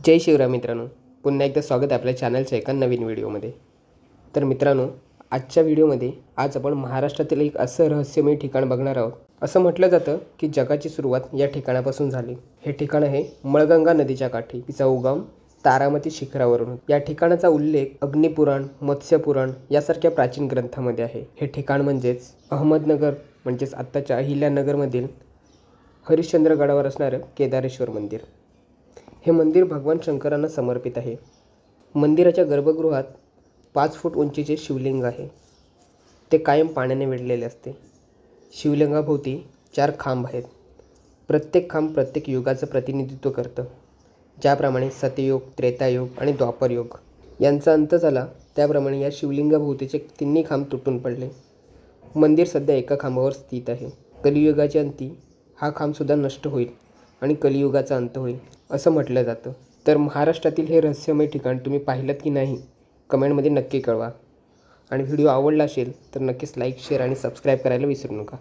जय शिवराय मित्रांनो, पुन्हा एकदा स्वागत आहे आपल्या चॅनलच्या एका नवीन व्हिडिओमध्ये. तर मित्रांनो, आजच्या व्हिडिओमध्ये आज आपण महाराष्ट्रातील एक असं रहस्यमय ठिकाण बघणार आहोत. असं म्हटलं जातं की जगाची सुरुवात या ठिकाणापासून झाली. हे ठिकाण आहे मळगंगा नदीच्या काठी. तिचा उगम तारामती शिखरावरून होतो. या ठिकाणाचा उल्लेख अग्निपुराण, मत्स्यपुराण यासारख्या प्राचीन ग्रंथामध्ये आहे. हे ठिकाण म्हणजेच अहमदनगर म्हणजेच आत्ताच्या अहिल्यानगरमधील हरिश्चंद्रगडावर असणारं केदारेश्वर मंदिर. हे मंदिर भगवान शंकरांना समर्पित आहे. मंदिराच्या गर्भगृहात 5 फूट उंचीचे शिवलिंग आहे. ते कायम पाण्याने वेढलेले असते. शिवलिंगाभोवती 4 खांब आहेत. प्रत्येक खांब प्रत्येक युगाचं प्रतिनिधित्व करतं. ज्याप्रमाणे सतयुग, त्रेतायुग आणि द्वापरयुग यांचा अंत झाला, त्याप्रमाणे या शिवलिंगाभोवतीचे 3 खांब तुटून पडले. मंदिर सध्या एका खांबावर स्थित आहे. कलियुगाच्या अंती हा खांबसुद्धा नष्ट होईल आणि कलियुगाचा अंत होईल असं म्हटलं जातं. तर महाराष्ट्रातील हे रहस्यमय ठिकाण तुम्ही पाहिलंत की नाही, कमेंटमध्ये नक्की कळवा. आणि व्हिडिओ आवडला असेल तर नक्कीच लाईक, शेअर आणि सबस्क्राईब करायला विसरू नका.